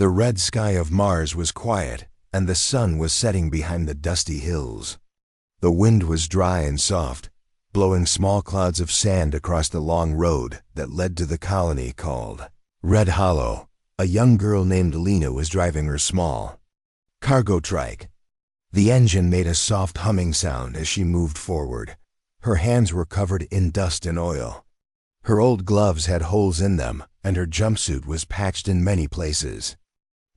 The red sky of Mars was quiet, and the sun was setting behind the dusty hills. The wind was dry and soft, blowing small clouds of sand across the long road that led to the colony called Red Hollow. A young girl named Lena was driving her small cargo trike. The engine made a soft humming sound as she moved forward. Her hands were covered in dust and oil. Her old gloves had holes in them, and her jumpsuit was patched in many places.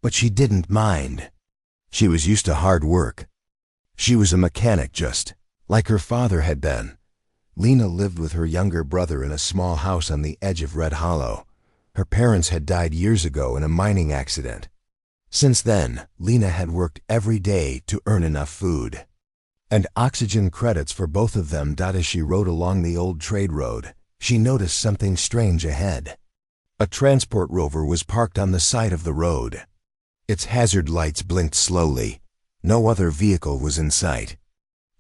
But she didn't mind. She was used to hard work. She was a mechanic just like her father had been. Lena lived with her younger brother in a small house on the edge of Red Hollow. Her parents had died years ago in a mining accident. Since then, Lena had worked every day to earn enough food and oxygen credits for both of them. As she rode along the old trade road, she noticed something strange ahead. A transport rover was parked on the side of the road. Its hazard lights blinked slowly. No other vehicle was in sight.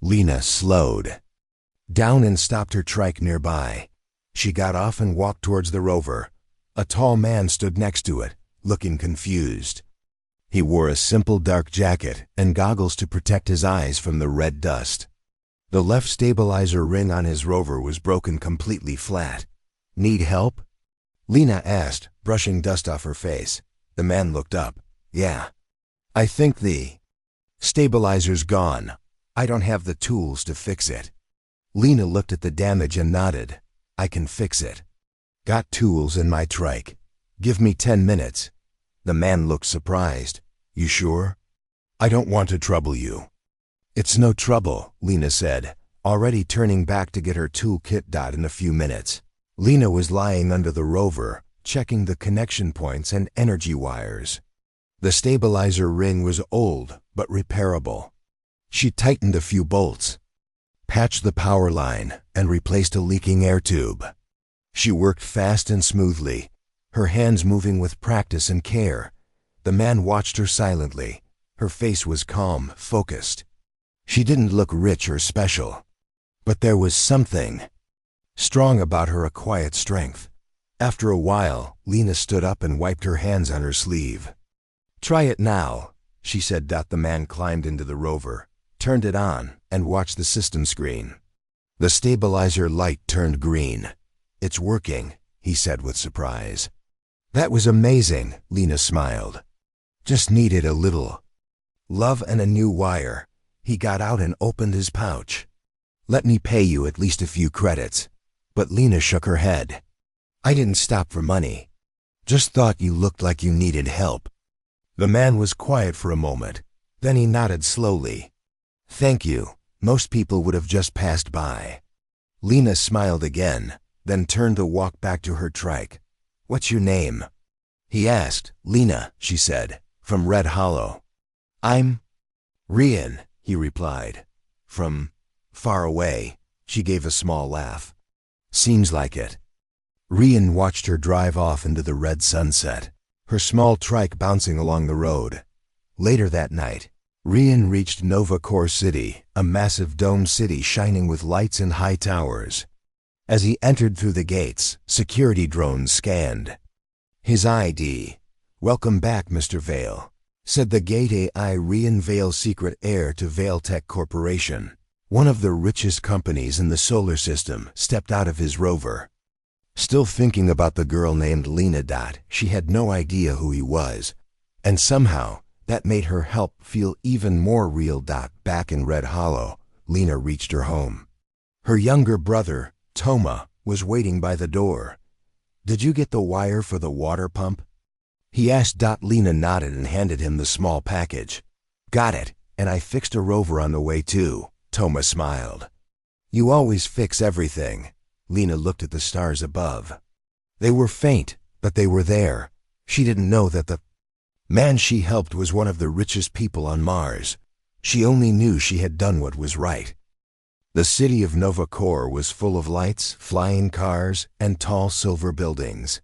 Lena slowed down and stopped her trike nearby. She got off and walked towards the rover. A tall man stood next to it, looking confused. He wore a simple dark jacket and goggles to protect his eyes from the red dust. The left stabilizer ring on his rover was broken completely flat. "Need help?" Lena asked, brushing dust off her face. The man looked up. "Yeah. I think the stabilizer's gone. I don't have the tools to fix it." Lena looked at the damage and nodded. "I can fix it. Got tools in my trike. Give me 10 minutes. The man looked surprised. "You sure? I don't want to trouble you." "It's no trouble," Lena said, already turning back to get her toolkit. In a few minutes, Lena was lying under the rover, checking the connection points and energy wires. The stabilizer ring was old, but repairable. She tightened a few bolts, patched the power line, and replaced a leaking air tube. She worked fast and smoothly, her hands moving with practice and care. The man watched her silently. Her face was calm, focused. She didn't look rich or special, but there was something strong about her, a quiet strength. After a while, Lena stood up and wiped her hands on her sleeve. "Try it now," she said. The man climbed into the rover, turned it on, and watched the system screen. The stabilizer light turned green. "It's working," he said with surprise. "That was amazing," Lena smiled. "Just needed a little love and a new wire." He got out and opened his pouch. "Let me pay you at least a few credits." But Lena shook her head. "I didn't stop for money. Just thought you looked like you needed help." The man was quiet for a moment. Then he nodded slowly. "Thank you. Most people would have just passed by." Lena smiled again, then turned to walk back to her trike. "What's your name?" he asked. "Lena," she said, "from Red Hollow." "I'm Rian," he replied. "From far away." She gave a small laugh. "Seems like it." Rian watched her drive off into the red sunset, her small trike bouncing along the road. Later that night, Rian reached Nova Core City, a massive domed city shining with lights and high towers. As he entered through the gates, security drones scanned his ID. "Welcome back, Mr. Vale," said the gate AI. Rian Vale, secret heir to Vale Tech Corporation, one of the richest companies in the solar system, stepped out of his rover. Still thinking about the girl named Lena. She had no idea who he was, and somehow that made her help feel even more real. Back in Red Hollow, Lena reached her home. Her younger brother, Toma, was waiting by the door. "Did you get the wire for the water pump?" he asked. Lena nodded and handed him the small package. "Got it, and I fixed a rover on the way too," Toma smiled. "You always fix everything." Lena looked at the stars above. They were faint, but they were there. She didn't know that the man she helped was one of the richest people on Mars. She only knew she had done what was right. The city of Nova Core was full of lights, flying cars, and tall silver buildings.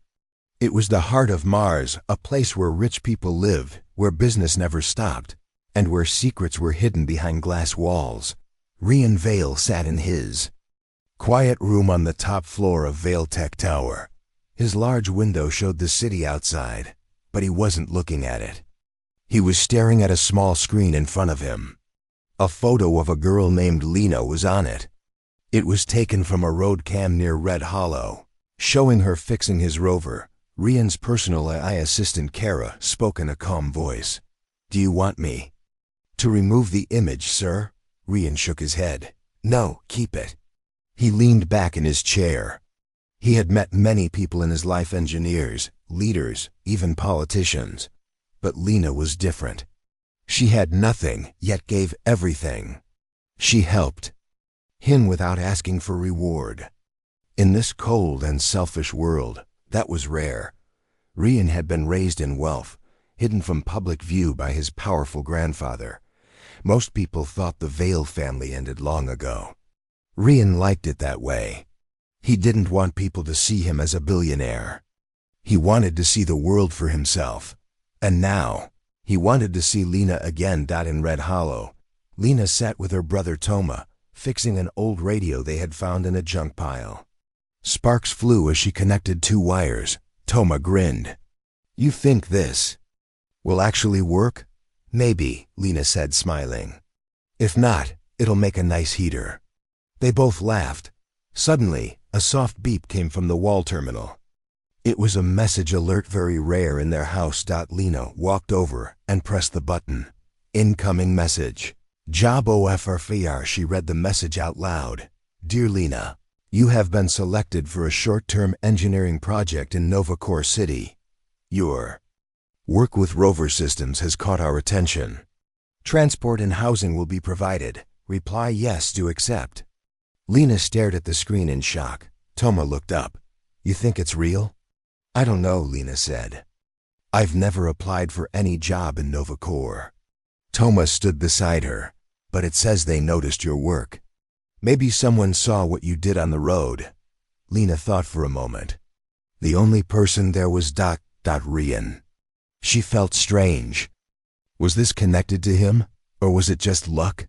It was the heart of Mars, a place where rich people lived, where business never stopped, and where secrets were hidden behind glass walls. Rian Vale sat in his quiet room on the top floor of Vale Tech Tower. His large window showed the city outside. but he wasn't looking at it. He was staring at a small screen in front of him. A photo of a girl named Lena was on it. It was taken from a road cam near Red Hollow, showing her fixing his rover. Rian's personal AI assistant Kara spoke in a calm voice. "Do you want me to remove the image, sir?" Rian shook his head. "No, keep it." He leaned back in his chair. He had met many people in his life, engineers, leaders, even politicians. But Lena was different. She had nothing, yet gave everything. She helped him without asking for reward. In this cold and selfish world, that was rare. Rian had been raised in wealth, hidden from public view by his powerful grandfather. Most people thought the Vale family ended long ago. Rian liked it that way. He didn't want people to see him as a billionaire. He wanted to see the world for himself. And now, he wanted to see Lena again. In Red Hollow, Lena sat with her brother Toma, fixing an old radio they had found in a junk pile. Sparks flew as she connected two wires. Toma grinned. "You think this will actually work?" "Maybe," Lena said, smiling. "If not, it'll make a nice heater." They both laughed. Suddenly, a soft beep came from the wall terminal. It was a message alert, very rare in their house. Lena walked over and pressed the button. "Incoming message. Job offer." She read the message out loud. "Dear Lena, you have been selected for a short-term engineering project in Nova Core City. Your work with rover systems has caught our attention. Transport and housing will be provided. Reply yes to accept." Lena stared at the screen in shock. Toma looked up. "You think it's real?" "I don't know," Lena said. "I've never applied for any job in Nova Core." Toma stood beside her. "But it says they noticed your work. Maybe someone saw what you did on the road." Lena thought for a moment. The only person there was Rian. She felt strange. Was this connected to him, or was it just luck?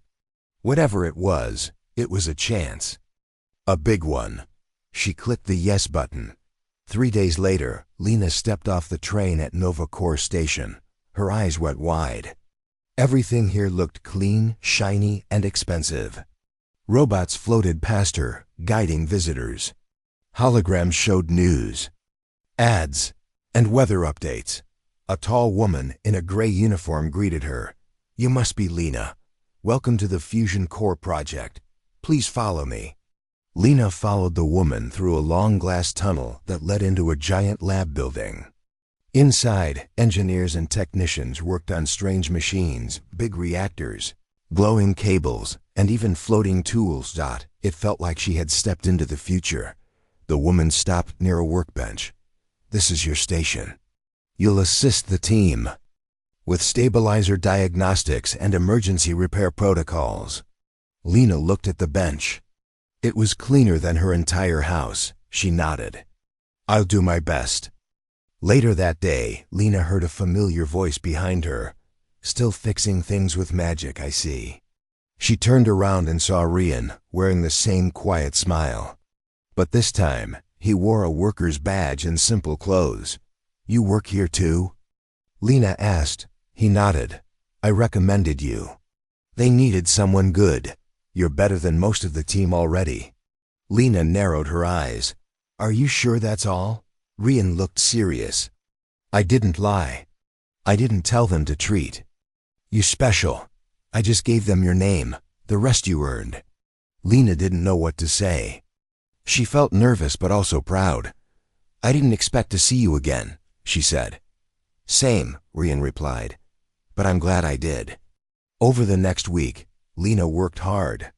Whatever it was a chance. A big one. She clicked the yes button. 3 days later, Lena stepped off the train at Nova Core Station. Her eyes went wide. Everything here looked clean, shiny, and expensive. Robots floated past her, guiding visitors. Holograms showed news, ads, and weather updates. A tall woman in a gray uniform greeted her. "You must be Lena. Welcome to the Fusion Core project. Please follow me." Lena followed the woman through a long glass tunnel that led into a giant lab building. Inside, engineers and technicians worked on strange machines, big reactors, glowing cables, and even floating tools. It felt like she had stepped into the future. The woman stopped near a workbench. "This is your station. You'll assist the team with stabilizer diagnostics and emergency repair protocols." Lena looked at the bench. It was cleaner than her entire house. She nodded. "I'll do my best." Later that day, Lena heard a familiar voice behind her. "Still fixing things with magic, I see." She turned around and saw Rian, wearing the same quiet smile. But this time, he wore a worker's badge and simple clothes. "You work here too?" Lena asked. He nodded. "I recommended you. They needed someone good. You're better than most of the team already." Lena narrowed her eyes. "Are you sure that's all?" Rian looked serious. "I didn't lie. I didn't tell them to treat you special. I just gave them your name. The rest you earned." Lena didn't know what to say. She felt nervous but also proud. "I didn't expect to see you again," she said. "Same," Rian replied. "But I'm glad I did." Over the next week, Lena worked hard.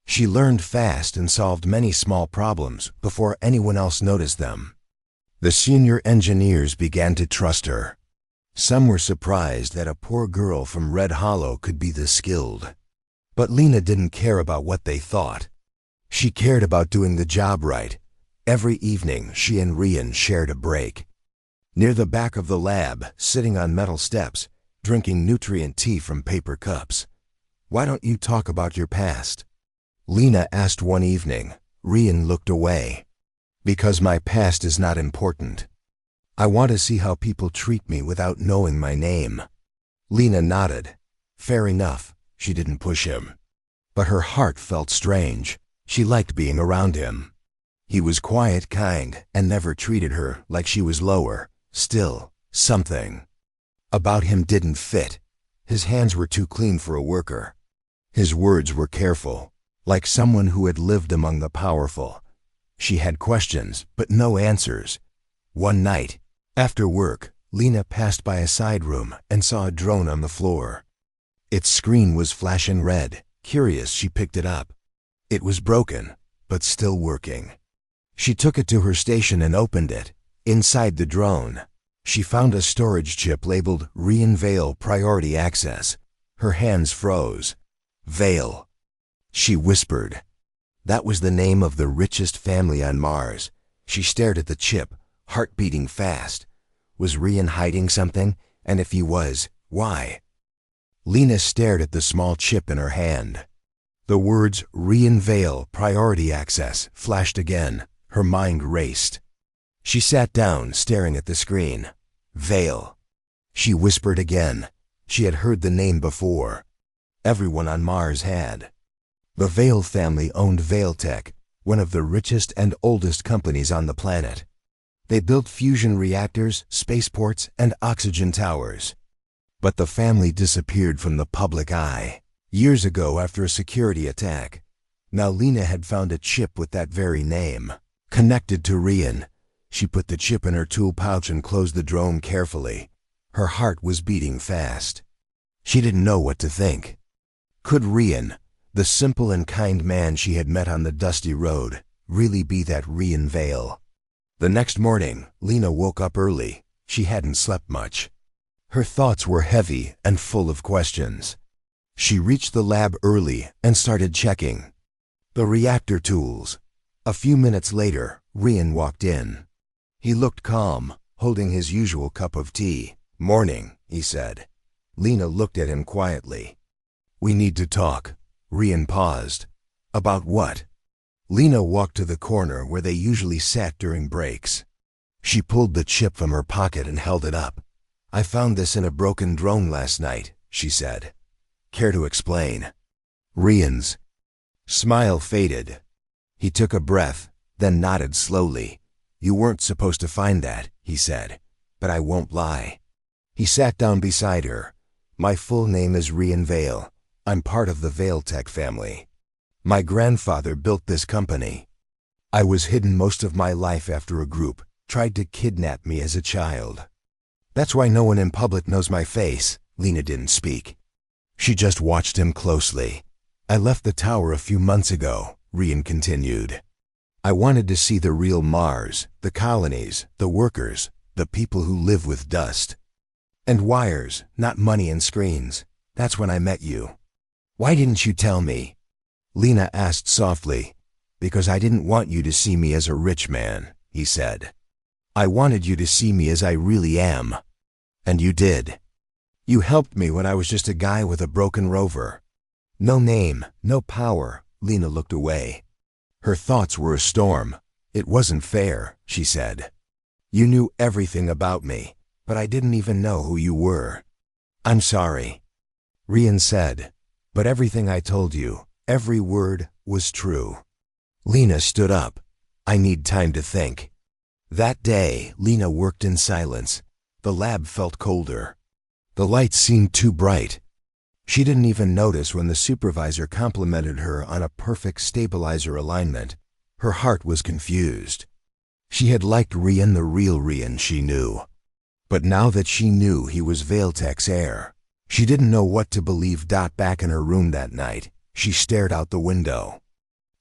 She learned fast and solved many small problems before anyone else noticed them. The senior engineers began to trust her. Some were surprised that a poor girl from Red Hollow could be this skilled. But Lena didn't care about what they thought. She cared about doing the job right. Every evening, she and Rian shared a break. Near the back of the lab, sitting on metal steps, drinking nutrient tea from paper cups. "Why don't you talk about your past?" Lena asked one evening. Rian looked away. "Because my past is not important. I want to see how people treat me without knowing my name. Lena nodded. Fair enough, she didn't push him. But her heart felt strange. She liked being around him. He was quiet, kind, and never treated her like she was lower. Still, something about him didn't fit. His hands were too clean for a worker. His words were careful, like someone who had lived among the powerful. She had questions, but no answers. One night, after work, Lena passed by a side room and saw a drone on the floor. Its screen was flashing red. Curious, she picked it up. It was broken, but still working. She took it to her station and opened it. Inside the drone, she found a storage chip labeled Veil Priority Access. Her hands froze. Veil. She whispered. That was the name of the richest family on Mars. She stared at the chip, heart beating fast. Was Rian hiding something? And if he was, why? Lena stared at the small chip in her hand. The words Veil Priority Access flashed again. Her mind raced. She sat down, staring at the screen. Veil. She whispered again. She had heard the name before. Everyone on Mars had. The Veil family owned Vailtech, one of the richest and oldest companies on the planet. They built fusion reactors, spaceports, and oxygen towers. But the family disappeared from the public eye years ago after a security attack. Now Lena had found a chip with that very name, connected to Rian. She put the chip in her tool pouch and closed the drone carefully. Her heart was beating fast. She didn't know what to think. Could Rian, the simple and kind man she had met on the dusty road, really be that Rian Veil? The next morning, Lena woke up early. She hadn't slept much. Her thoughts were heavy and full of questions. She reached the lab early and started checking the reactor tools. A few minutes later, Rian walked in. He looked calm, holding his usual cup of tea. "Morning," he said. Lena looked at him quietly. "We need to talk." Rian paused. "About what?" Lena walked to the corner where they usually sat during breaks. She pulled the chip from her pocket and held it up. "I found this in a broken drone last night," she said. "Care to explain?" Rian's smile faded. He took a breath, then nodded slowly. "You weren't supposed to find that," he said, "but I won't lie." He sat down beside her. "My full name is Rian Veil. I'm part of the Vailtech family. My grandfather built this company. I was hidden most of my life after a group tried to kidnap me as a child. That's why no one in public knows my face." Lena didn't speak. She just watched him closely. "I left the tower a few months ago," Rian continued. "I wanted to see the real Mars, the colonies, the workers, the people who live with dust and wires, not money and screens. That's when I met you." "Why didn't you tell me?" Lena asked softly. "Because I didn't want you to see me as a rich man," he said. "I wanted you to see me as I really am. And you did. You helped me when I was just a guy with a broken rover. No name, no power." Lena looked away. Her thoughts were a storm. "It wasn't fair," she said. "You knew everything about me, but I didn't even know who you were." "I'm sorry," Rian said, "but everything I told you, every word, was true." Lena stood up. "I need time to think." That day, Lena worked in silence. The lab felt colder. The lights seemed too bright. She didn't even notice when the supervisor complimented her on a perfect stabilizer alignment. Her heart was confused. She had liked Rian, the real Rian she knew. But now that she knew he was Vailtech's heir, she didn't know what to believe. Back in her room that night, she stared out the window.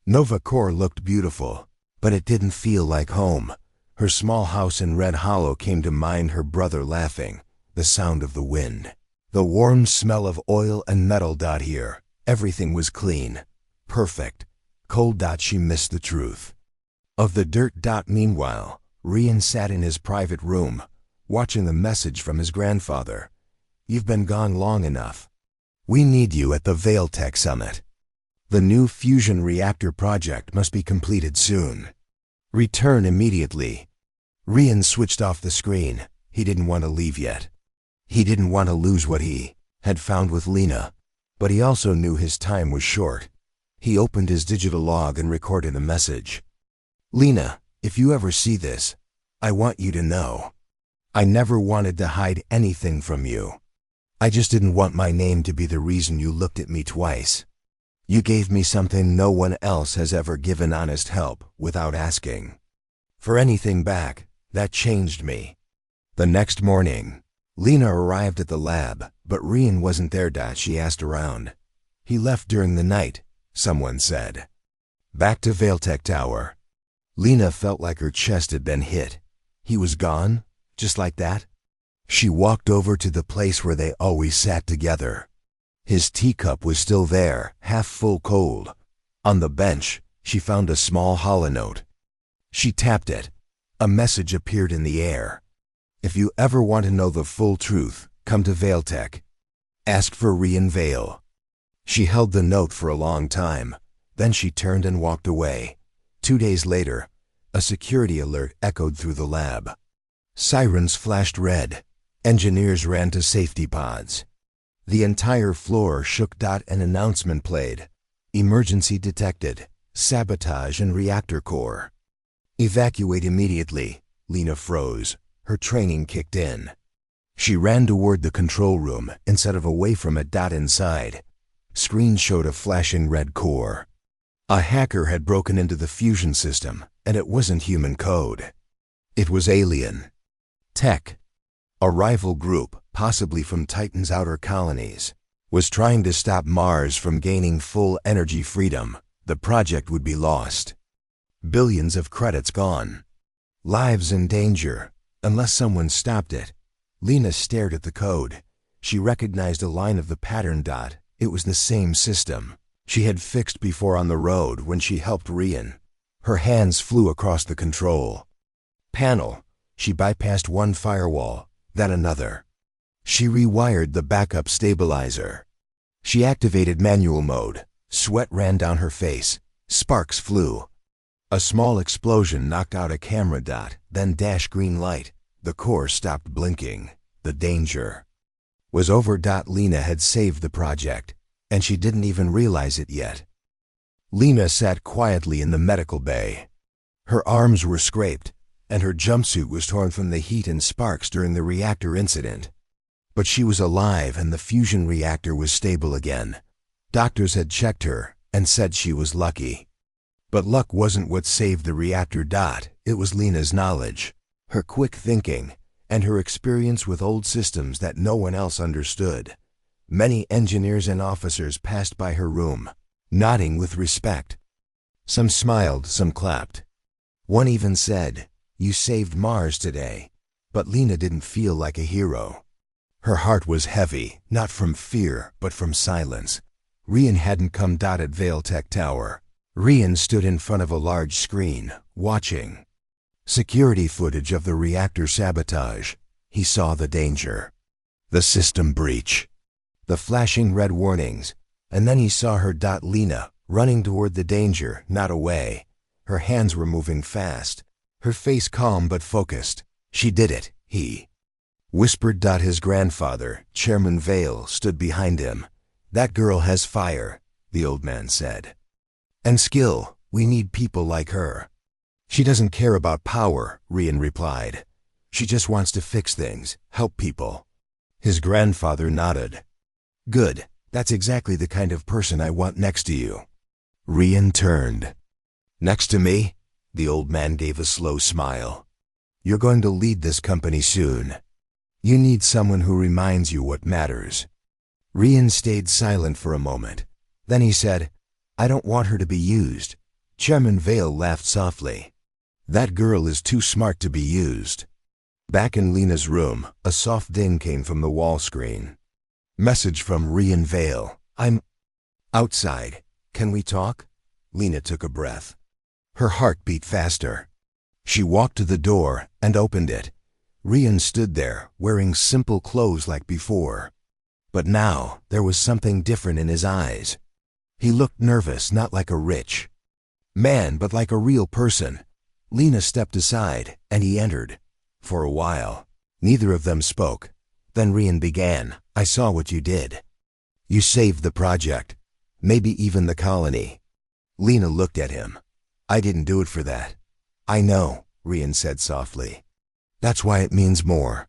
Nova Corps looked beautiful, but it didn't feel like home. Her small house in Red Hollow came to mind, her brother laughing, the sound of the wind, the warm smell of oil and metal. Here, everything was clean, perfect, cold. She missed the truth of the dirt. Meanwhile, Rian sat in his private room, watching the message from his grandfather. "You've been gone long enough. We need you at the Vailtech Summit. The new fusion reactor project must be completed soon. Return immediately." Rian switched off the screen. He didn't want to leave yet. He didn't want to lose what he had found with Lena, but he also knew his time was short. He opened his digital log and recorded a message. Lena, if you ever see this, I want you to know. I never wanted to hide anything from you. I just didn't want my name to be the reason you looked at me twice. You gave me something no one else has ever given, honest help without asking for anything back. That changed me. The next morning, Lena arrived at the lab, but Rian wasn't there. She asked around. He left during the night, someone said. Back to Vailtech Tower. Lena felt like her chest had been hit. He was gone? Just like that? She walked over to the place where they always sat together. His teacup was still there, half full cold. On the bench, she found a small hollow note. She tapped it. A message appeared in the air. If you ever want to know the full truth, come to Vailtech. Ask for Rian Vale. She held the note for a long time. Then she turned and walked away. 2 days later, a security alert echoed through the lab. Sirens flashed red. Engineers ran to safety pods. The entire floor shook. An announcement played. Emergency detected. Sabotage in reactor core. Evacuate immediately. Lena froze. Her training kicked in. She ran toward the control room instead of away from it. Inside, screen showed a flashing red core. A hacker had broken into the fusion system, and it wasn't human code. It was alien tech. A rival group, possibly from Titan's outer colonies, was trying to stop Mars from gaining full energy freedom. The project would be lost. Billions of credits gone. Lives in danger, unless someone stopped it. Lena stared at the code. She recognized a line of the pattern. It was the same system she had fixed before on the road when she helped Rian. Her hands flew across the control panel. She bypassed one firewall, then another. She rewired the backup stabilizer. She activated manual mode. Sweat ran down her face. Sparks flew. A small explosion knocked out a camera. Then green light. The core stopped blinking. The danger was over. Lena had saved the project, and she didn't even realize it yet. Lena sat quietly in the medical bay. Her arms were scraped, and her jumpsuit was torn from the heat and sparks during the reactor incident. But she was alive, and the fusion reactor was stable again. Doctors had checked her and said she was lucky. But luck wasn't what saved the reactor. It was Lena's knowledge, her quick thinking, and her experience with old systems that no one else understood. Many engineers and officers passed by her room, nodding with respect. Some smiled, some clapped. One even said, "You saved Mars today." But Lena didn't feel like a hero. Her heart was heavy, not from fear, but from silence. Rian hadn't come. At Vailtech Tower, Rian stood in front of a large screen, watching security footage of the reactor sabotage. He saw the danger, the system breach, the flashing red warnings, and then he saw her. Lena, running toward the danger, not away. Her hands were moving fast, her face calm but focused. She did it, he whispered. His grandfather, Chairman Vale, stood behind him. "That girl has fire," the old man said. "And skill. We need people like her." "She doesn't care about power," Rian replied. "She just wants to fix things, help people." His grandfather nodded. "Good. That's exactly the kind of person I want next to you." Rian turned. "Next to me?" The old man gave a slow smile. "You're going to lead this company soon. You need someone who reminds you what matters." Rian stayed silent for a moment. Then he said, "I don't want her to be used." Chairman Vale laughed softly. "That girl is too smart to be used." Back in Lena's room, a soft ding came from the wall screen. Message from Rian Vale. "I'm outside. Can we talk?" Lena took a breath. Her heart beat faster. She walked to the door and opened it. Rian stood there, wearing simple clothes like before. But now, there was something different in his eyes. He looked nervous, not like a rich man, but like a real person. Lena stepped aside, and he entered. For a while, neither of them spoke. Then Rian began. I saw what you did. You saved the project, maybe even the colony. Lena looked at him. I didn't do it for that. I know, Rian said softly. That's why it means more.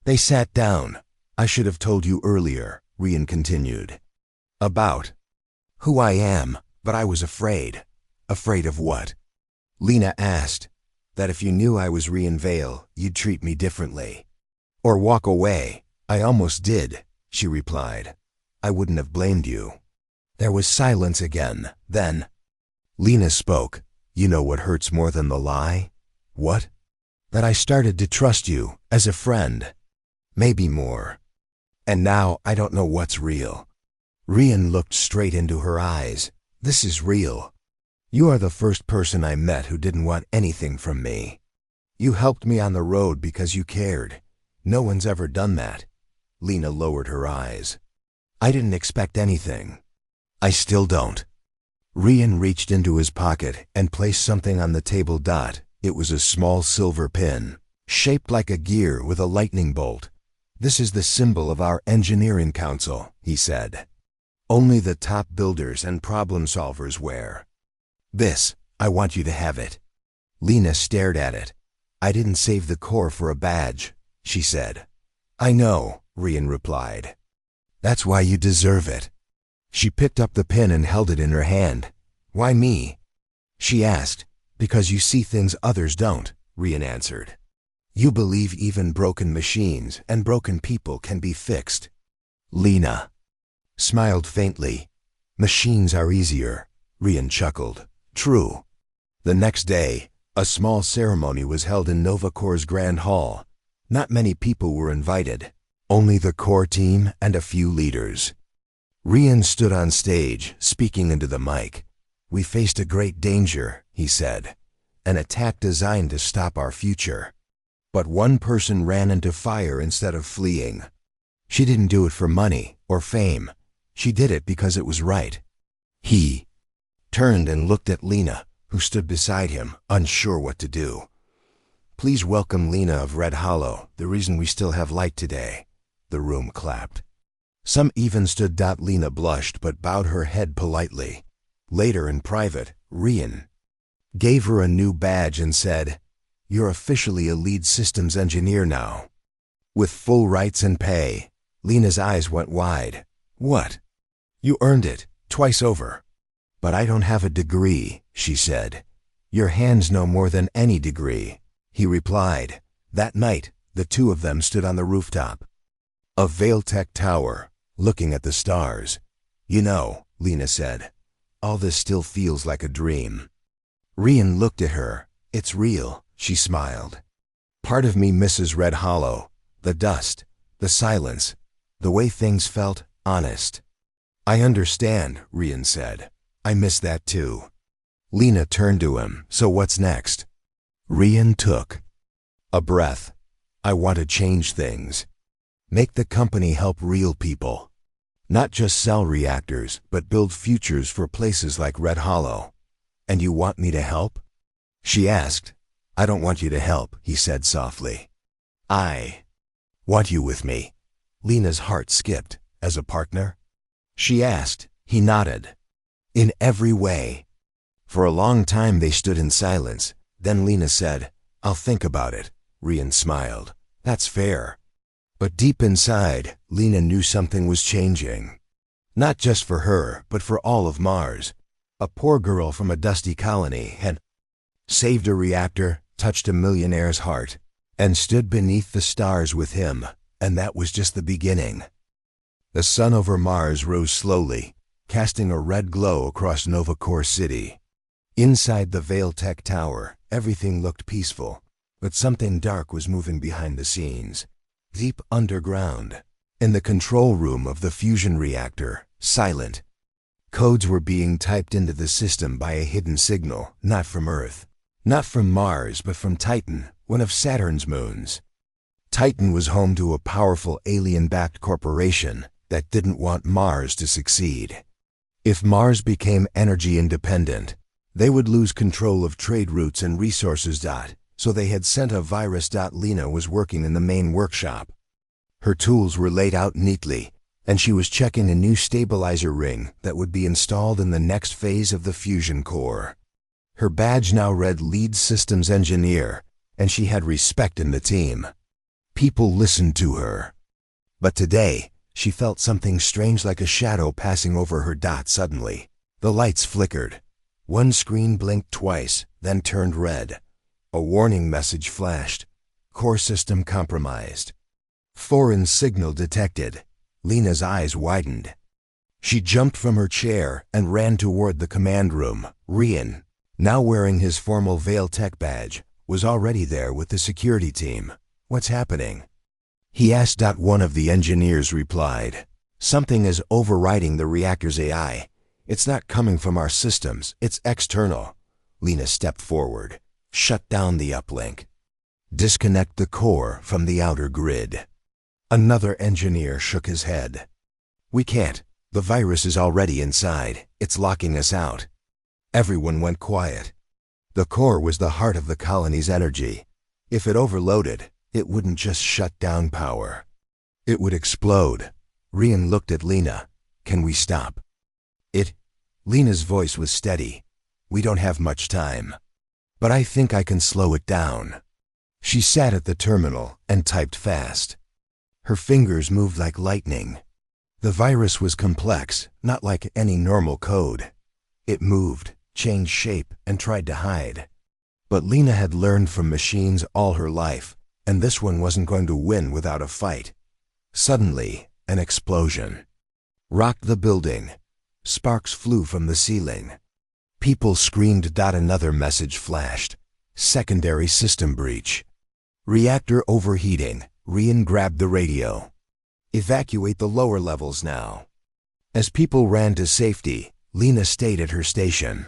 They sat down. I should have told you earlier, Rian continued. About who I am, but I was afraid. Afraid of what? Lena asked. That if you knew I was Rian Vale, you'd treat me differently. Or walk away. I almost did, she replied. I wouldn't have blamed you. There was silence again. Then Lena spoke. You know what hurts more than the lie? What? That I started to trust you as a friend. Maybe more. And now I don't know what's real. Rian looked straight into her eyes. This is real. You are the first person I met who didn't want anything from me. You helped me on the road because you cared. No one's ever done that. Lena lowered her eyes. I didn't expect anything. I still don't. Rian reached into his pocket and placed something on the table. It was a small silver pin, shaped like a gear with a lightning bolt. This is the symbol of our engineering council, he said. Only the top builders and problem solvers wear this. I want you to have it. Lena stared at it. I didn't save the Corps for a badge, she said. I know, Rian replied. That's why you deserve it. She picked up the pin and held it in her hand. Why me? She asked. Because you see things others don't, Rian answered. You believe even broken machines and broken people can be fixed. Lena smiled faintly. Machines are easier, Rian chuckled. True. The next day, a small ceremony was held in Nova Corps' Grand Hall. Not many people were invited, only the core team and a few leaders. Rian stood on stage, speaking into the mic. We faced a great danger, he said, an attack designed to stop our future. But one person ran into fire instead of fleeing. She didn't do it for money or fame. She did it because it was right. He turned and looked at Lena, who stood beside him, unsure what to do. Please welcome Lena of Red Hollow, the reason we still have light today. The room clapped. Some even stood. Lena blushed but bowed her head politely. Later in private, Rian gave her a new badge and said, You're officially a lead systems engineer now. With full rights and pay. Lena's eyes went wide. What? You earned it, twice over. But I don't have a degree, she said. Your hands know more than any degree, he replied. That night, the two of them stood on the rooftop of Valetech Tower, looking at the stars. You know, Lena said, all this still feels like a dream. Rian looked at her. It's real, she smiled. Part of me misses Red Hollow, the dust, the silence, the way things felt honest. I understand, Rian said. I miss that too. Lena turned to him. So what's next? Rian took a breath. I want to change things. Make the company help real people. Not just sell reactors, but build futures for places like Red Hollow. And you want me to help? She asked. I don't want you to help, he said softly. I want you with me. Lena's heart skipped. As a partner? She asked. He nodded. In every way. For a long time they stood in silence. Then Lena said, I'll think about it. Rian smiled. That's fair. But deep inside, Lena knew something was changing. Not just for her, but for all of Mars. A poor girl from a dusty colony had saved a reactor, touched a millionaire's heart, and stood beneath the stars with him, and that was just the beginning. The sun over Mars rose slowly, casting a red glow across Nova Corps City. Inside the Valetech Tower, everything looked peaceful, but something dark was moving behind the scenes. Deep underground, in the control room of the fusion reactor, silent, codes were being typed into the system by a hidden signal, not from Earth, not from Mars, but from Titan, one of Saturn's moons. Titan was home to a powerful alien-backed corporation that didn't want Mars to succeed. If Mars became energy independent, They would lose control of trade routes and resources. So they had sent a virus. Lena was working in the main workshop. Her tools were laid out neatly, and she was checking a new stabilizer ring that would be installed in the next phase of the fusion core. Her badge now read Lead Systems Engineer, and she had respect in the team. People listened to her. But today, she felt something strange, like a shadow passing over her. Suddenly, the lights flickered. One screen blinked twice, then turned red. A warning message flashed. Core system compromised. Foreign signal detected. Lena's eyes widened. She jumped from her chair and ran toward the command room. Rian, now wearing his formal Veil Tech badge, was already there with the security team. "What's happening?" he asked. One of the engineers replied, "Something is overriding the reactor's AI. It's not coming from our systems, it's external." Lena stepped forward. "Shut down the uplink. Disconnect the core from the outer grid." Another engineer shook his head. "We can't. The virus is already inside. It's locking us out." Everyone went quiet. The core was the heart of the colony's energy. If it overloaded, it wouldn't just shut down power. It would explode. Rian looked at Lena. "Can we stop it?" Lena's voice was steady. "We don't have much time. But I think I can slow it down." She sat at the terminal and typed fast. Her fingers moved like lightning. The virus was complex, not like any normal code. It moved, changed shape, and tried to hide. But Lena had learned from machines all her life, and this one wasn't going to win without a fight. Suddenly, an explosion rocked the building. Sparks flew from the ceiling. People screamed. Another message flashed. "Secondary system breach. Reactor overheating." Rian grabbed the radio. "Evacuate the lower levels now." As people ran to safety, Lena stayed at her station.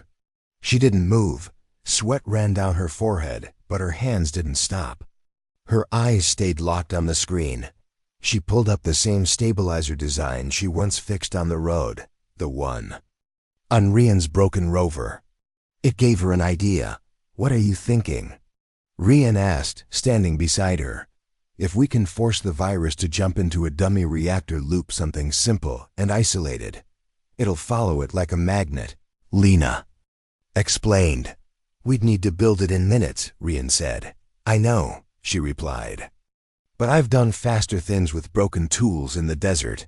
She didn't move. Sweat ran down her forehead, but her hands didn't stop. Her eyes stayed locked on the screen. She pulled up the same stabilizer design she once fixed on the road, the one on Rian's broken rover. It gave her an idea. "What are you thinking?" Rian asked, standing beside her. "If we can force the virus to jump into a dummy reactor loop, something simple and isolated, it'll follow it like a magnet." Lena explained. "We'd need to build it in minutes," Rian said. "I know," she replied. "But I've done faster things with broken tools in the desert."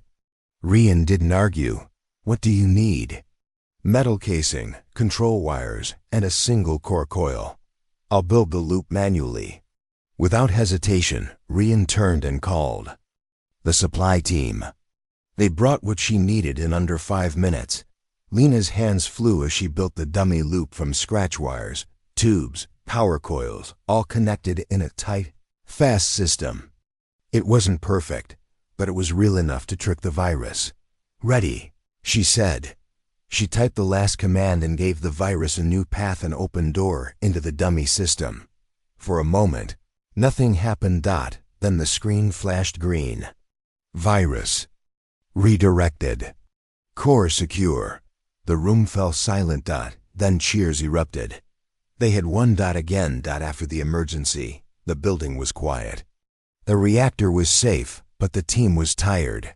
Rian didn't argue. "What do you need?" "Metal casing, control wires, and a single core coil. I'll build the loop manually." Without hesitation, Rian turned and called the supply team. They brought what she needed in under 5 minutes. Lena's hands flew as she built the dummy loop from scratch wires, tubes, power coils, all connected in a tight, fast system. It wasn't perfect, but it was real enough to trick the virus. "Ready," she said. She typed the last command and gave the virus a new path, and open door into the dummy system. For a moment, nothing happened. Then the screen flashed green. "Virus redirected. Core secure." The room fell silent. Then cheers erupted. They had won. Again. After the emergency, the building was quiet. The reactor was safe, but the team was tired.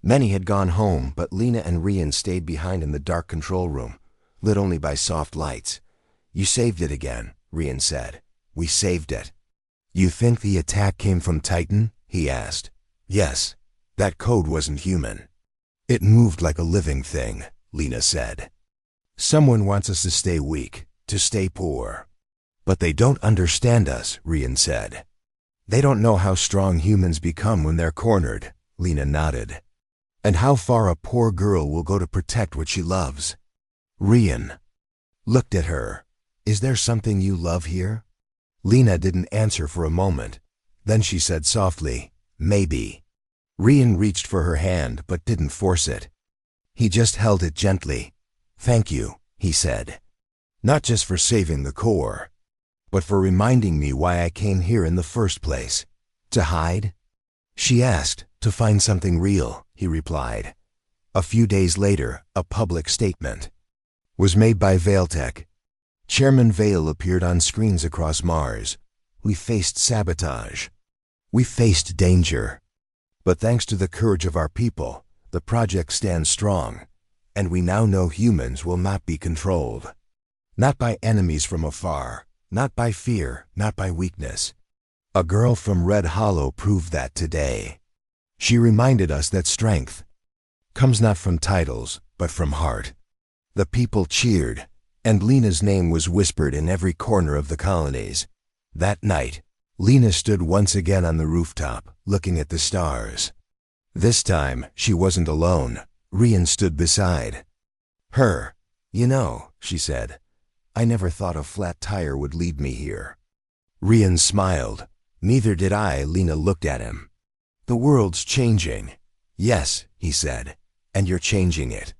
Many had gone home, but Lena and Rian stayed behind in the dark control room, lit only by soft lights. "You saved it again," Rian said. "We saved it." "You think the attack came from Titan?" he asked. "Yes. That code wasn't human. It moved like a living thing," Lena said. "Someone wants us to stay weak, to stay poor." "But they don't understand us," Rian said. "They don't know how strong humans become when they're cornered," Lena nodded. "And how far a poor girl will go to protect what she loves." Rian looked at her. "Is there something you love here?" Lena didn't answer for a moment. Then she said softly, "Maybe." Rian reached for her hand but didn't force it. He just held it gently. "Thank you," he said. "Not just for saving the core, but for reminding me why I came here in the first place." "To hide?" she asked. "To find something real," he replied. A few days later, a public statement was made by Veil Tech. Chairman Vale appeared on screens across Mars. We faced sabotage. We faced danger. But thanks to the courage of our people, the project stands strong, and we now know humans will not be controlled. Not by enemies from afar, not by fear, not by weakness. A girl from Red Hollow proved that today. She reminded us that strength comes not from titles, but from heart. The people cheered, and Lena's name was whispered in every corner of the colonies. That night, Lena stood once again on the rooftop, looking at the stars. This time, she wasn't alone. Rian stood beside her. "You know," she said, "I never thought a flat tire would lead me here." Rian smiled. "Neither did I." Lena looked at him. "The world's changing." "Yes," he said, "and you're changing it."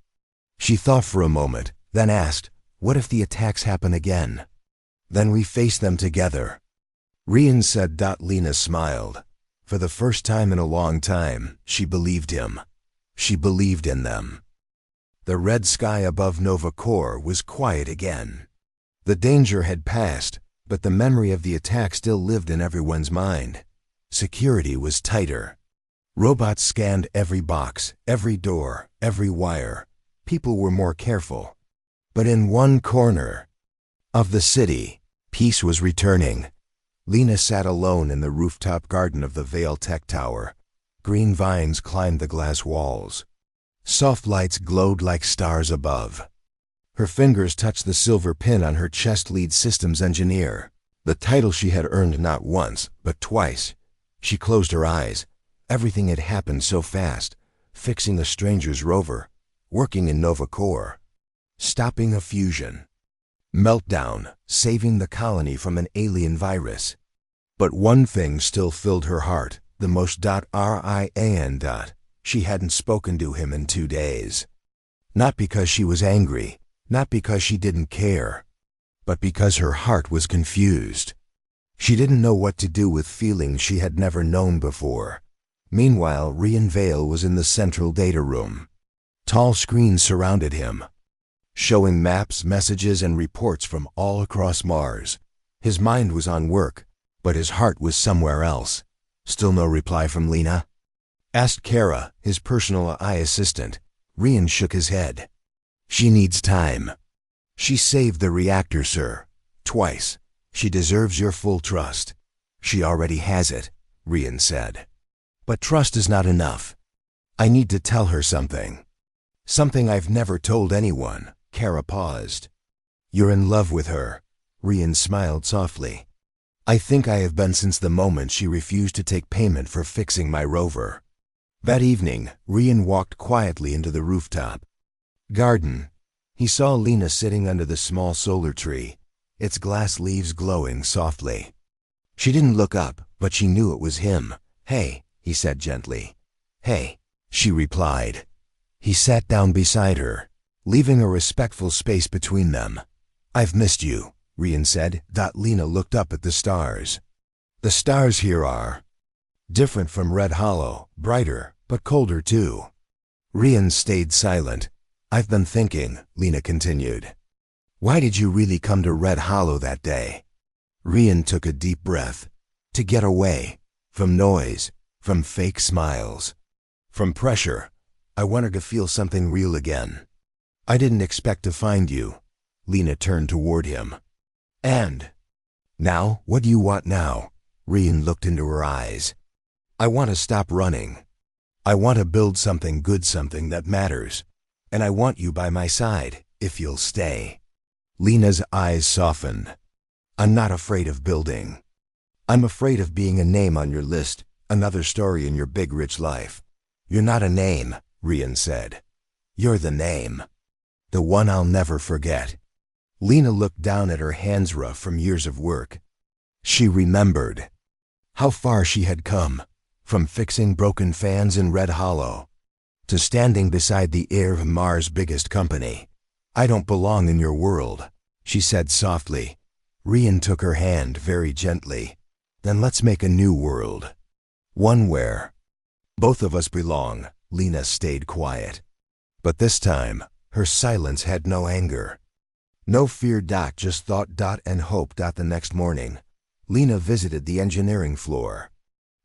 She thought for a moment, then asked, "What if the attacks happen again?" "Then we face them together." Rian said. Lena smiled. For the first time in a long time, she believed him. She believed in them. The red sky above Nova Corps was quiet again. The danger had passed, but the memory of the attack still lived in everyone's mind. Security was tighter. Robots scanned every box, every door, every wire. People were more careful. But in one corner of the city, peace was returning. Lena sat alone in the rooftop garden of the Vale Tech Tower. Green vines climbed the glass walls. Soft lights glowed like stars above. Her fingers touched the silver pin on her chest, lead systems engineer, the title she had earned not once, but twice. She closed her eyes. Everything had happened so fast. Fixing a stranger's rover, working in Nova Corps, stopping a fusion, meltdown, saving the colony from an alien virus. But one thing still filled her heart, the most. Rian. She hadn't spoken to him in 2 days. Not because she was angry, not because she didn't care, but because her heart was confused. She didn't know what to do with feelings she had never known before. Meanwhile, Rian Vale was in the central data room. Tall screens surrounded him, showing maps, messages, and reports from all across Mars. His mind was on work, but his heart was somewhere else. "Still no reply from Lena?" asked Kara, his personal AI assistant. Rian shook his head. "She needs time. She saved the reactor, sir. Twice. She deserves your full trust." "She already has it," Rian said. "But trust is not enough. I need to tell her something. Something I've never told anyone." Kara paused. "You're in love with her." Rian smiled softly. "I think I have been since the moment she refused to take payment for fixing my rover." That evening, Rian walked quietly into the rooftop garden. He saw Lena sitting under the small solar tree, its glass leaves glowing softly. She didn't look up, but she knew it was him. "Hey," he said gently. "Hey," she replied. He sat down beside her, leaving a respectful space between them. "I've missed you," Rian said. Lena looked up at the stars. "The stars here are different from Red Hollow, brighter, but colder too." Rian stayed silent. "I've been thinking," Lena continued. "Why did you really come to Red Hollow that day?" Rian took a deep breath. "To get away. From noise. From fake smiles. From pressure. I wanted to feel something real again. I didn't expect to find you." Lena turned toward him. "And now, what do you want now?" Rian looked into her eyes. "I want to stop running. I want to build something good, something that matters. And I want you by my side, if you'll stay." Lena's eyes softened. "I'm not afraid of building. I'm afraid of being a name on your list, another story in your big rich life." "You're not a name," Rian said. "You're the name. The one I'll never forget." Lena looked down at her hands, rough from years of work. She remembered how far she had come, from fixing broken fans in Red Hollow to standing beside the heir of Mars' biggest company. "I don't belong in your world," she said softly. Rian took her hand very gently. "Then let's make a new world. One where both of us belong." Lena stayed quiet. But this time, her silence had no anger. No fear. Just thought. And hope. The next morning, Lena visited the engineering floor.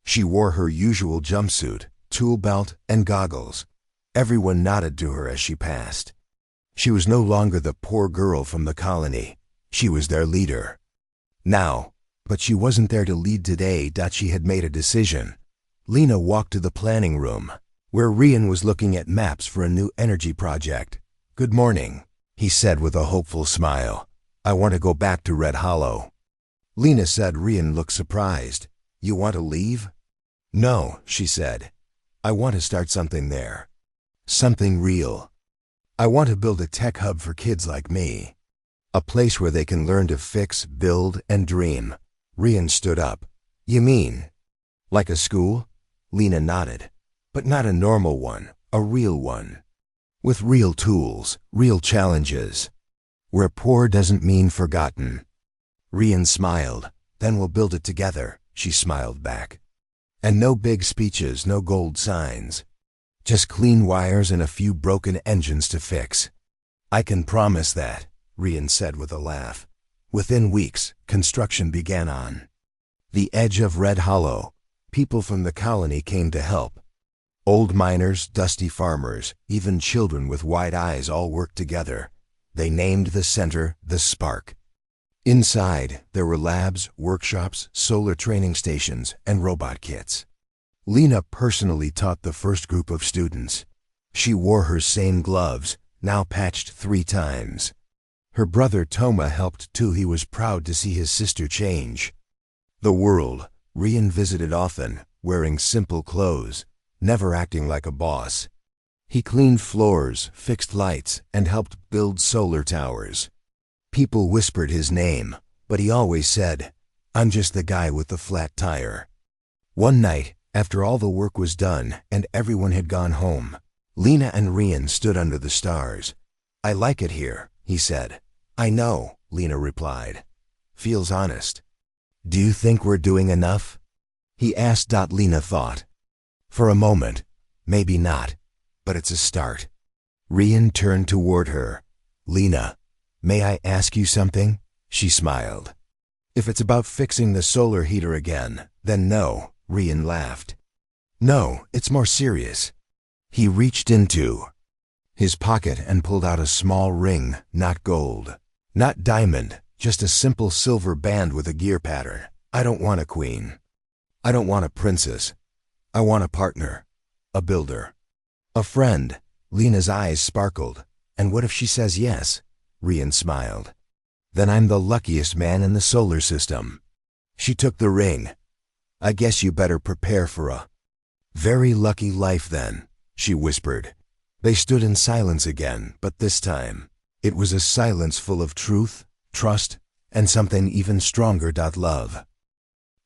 She wore her usual jumpsuit, tool belt, and goggles. Everyone nodded to her as she passed. She was no longer the poor girl from the colony. She was their leader. Now, but she wasn't there to lead today. She had made a decision. Lena walked to the planning room, where Rian was looking at maps for a new energy project. "Good morning," he said with a hopeful smile. "I want to go back to Red Hollow." Lena said. Rian looked surprised. "You want to leave?" "No," she said. "I want to start something there. Something real. I want to build a tech hub for kids like me. A place where they can learn to fix, build, and dream." Rian stood up. "You mean like a school?" Lena nodded. "But not a normal one, a real one. With real tools, real challenges. Where poor doesn't mean forgotten." Rian smiled. "Then we'll build it together," she smiled back. "And no big speeches, no gold signs. Just clean wires and a few broken engines to fix." "I can promise that," Rian said with a laugh. Within weeks, construction began on the edge of Red Hollow. People from the colony came to help. Old miners, dusty farmers, even children with wide eyes all worked together. They named the center the Spark. Inside, there were labs, workshops, solar training stations, and robot kits. Lena personally taught the first group of students. She wore her same gloves, now patched 3 times. Her brother Toma helped too. He was proud to see his sister change. The world, Rian visited often, wearing simple clothes, never acting like a boss. He cleaned floors, fixed lights, and helped build solar towers. People whispered his name, but he always said, "I'm just the guy with the flat tire." One night, after all the work was done and everyone had gone home, Lena and Rian stood under the stars. "I like it here," he said. "I know," Lena replied. "Feels honest." "Do you think we're doing enough?" he asked. Lena thought. For a moment, maybe not, but it's a start. Rian turned toward her. "Lena, may I ask you something?" She smiled. "If it's about fixing the solar heater again, then no," Rian laughed. "No, it's more serious." He reached into his pocket and pulled out a small ring, not gold, not diamond, just a simple silver band with a gear pattern. "I don't want a queen. I don't want a princess. I want a partner, a builder, a friend." Lena's eyes sparkled. "And what if she says yes?" Rian smiled. "Then I'm the luckiest man in the solar system." She took the ring. "I guess you better prepare for a very lucky life then," she whispered. They stood in silence again, but this time, it was a silence full of truth, trust, and something even stronger. Love.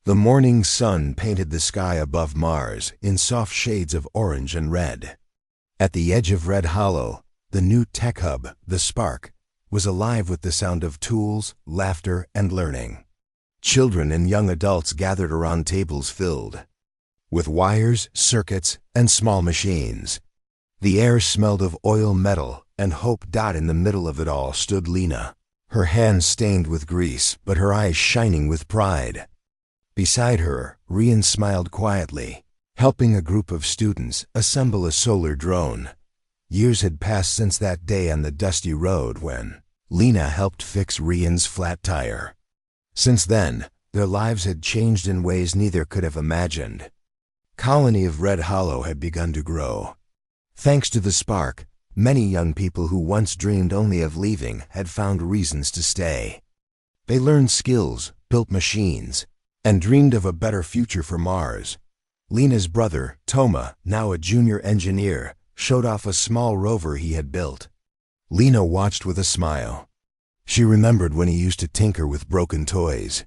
The morning sun painted the sky above Mars in soft shades of orange and red. At the edge of Red Hollow, the new tech hub, the Spark, was alive with the sound of tools, laughter, and learning. Children and young adults gathered around tables filled with wires, circuits, and small machines. The air smelled of oil, metal, and hope. In the middle of it all stood Lena, her hands stained with grease, but her eyes shining with pride. Beside her, Rian smiled quietly, helping a group of students assemble a solar drone. Years had passed since that day on the dusty road when Lena helped fix Rian's flat tire. Since then, their lives had changed in ways neither could have imagined. Colony of Red Hollow had begun to grow. Thanks to the Spark, many young people who once dreamed only of leaving had found reasons to stay. They learned skills, built machines, and dreamed of a better future for Mars. Lena's brother, Toma, now a junior engineer, showed off a small rover he had built. Lena watched with a smile. She remembered when he used to tinker with broken toys.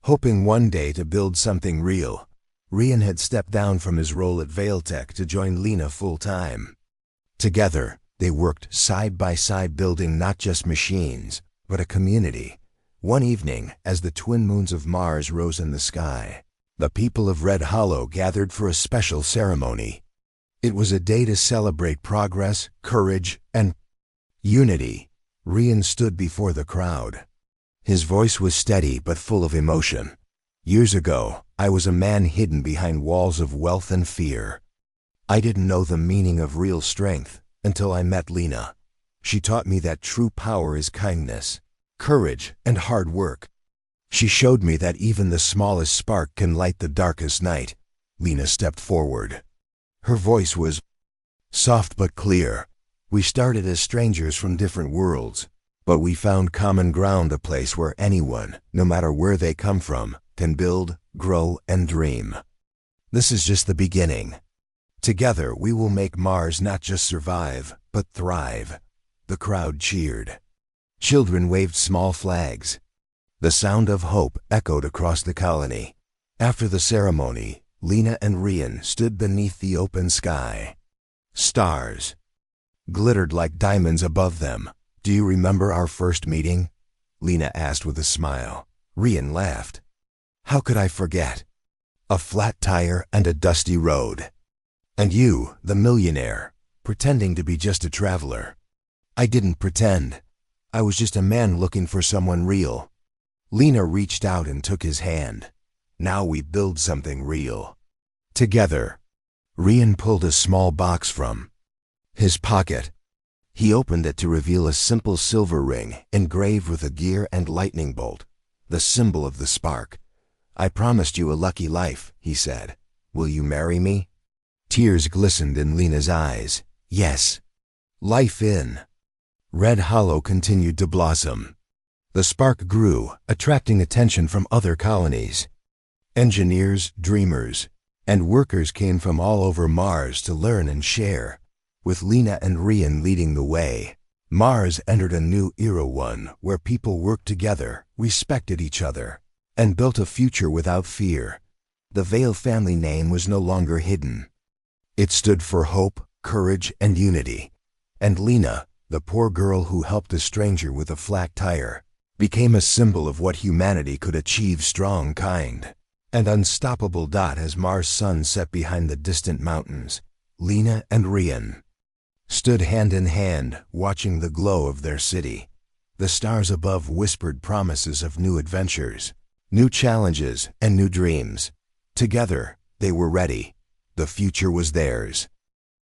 Hoping one day to build something real, Rian had stepped down from his role at Vailtech to join Lena full-time. Together, they worked side by side, building not just machines, but a community. One evening, as the twin moons of Mars rose in the sky, the people of Red Hollow gathered for a special ceremony. It was a day to celebrate progress, courage, and unity. Rian stood before the crowd. His voice was steady but full of emotion. Years ago, I was a man hidden behind walls of wealth and fear. I didn't know the meaning of real strength until I met Lena. She taught me that true power is kindness, courage, and hard work. She showed me that even the smallest spark can light the darkest night. Lena stepped forward. Her voice was soft but clear. We started as strangers from different worlds, but we found common ground, a place where anyone, no matter where they come from, can build, grow, and dream. This is just the beginning. Together we will make Mars not just survive, but thrive. The crowd cheered. Children waved small flags. The sound of hope echoed across the colony. After the ceremony, Lena and Rian stood beneath the open sky. Stars glittered like diamonds above them. Do you remember our first meeting? Lena asked with a smile. Rian laughed. How could I forget? A flat tire and a dusty road. And you, the millionaire, pretending to be just a traveler. I didn't pretend. I was just a man looking for someone real. Lena reached out and took his hand. Now we build something real. Together. Rian pulled a small box from his pocket. He opened it to reveal a simple silver ring engraved with a gear and lightning bolt, the symbol of the spark. I promised you a lucky life, he said. Will you marry me? Tears glistened in Lena's eyes. Yes. Life in Red Hollow continued to blossom. The spark grew, attracting attention from other colonies. Engineers, dreamers, and workers came from all over Mars to learn and share. With Lena and Rian leading the way, Mars entered a new era, one where people worked together, respected each other, and built a future without fear. The Vale family name was no longer hidden. It stood for hope, courage, and unity. And Lena, the poor girl who helped a stranger with a flat tire, became a symbol of what humanity could achieve: strong, kind, and unstoppable. As Mars' sun set behind the distant mountains, Lena and Rian stood hand in hand, watching the glow of their city. The stars above whispered promises of new adventures, new challenges, and new dreams. Together, they were ready. The future was theirs.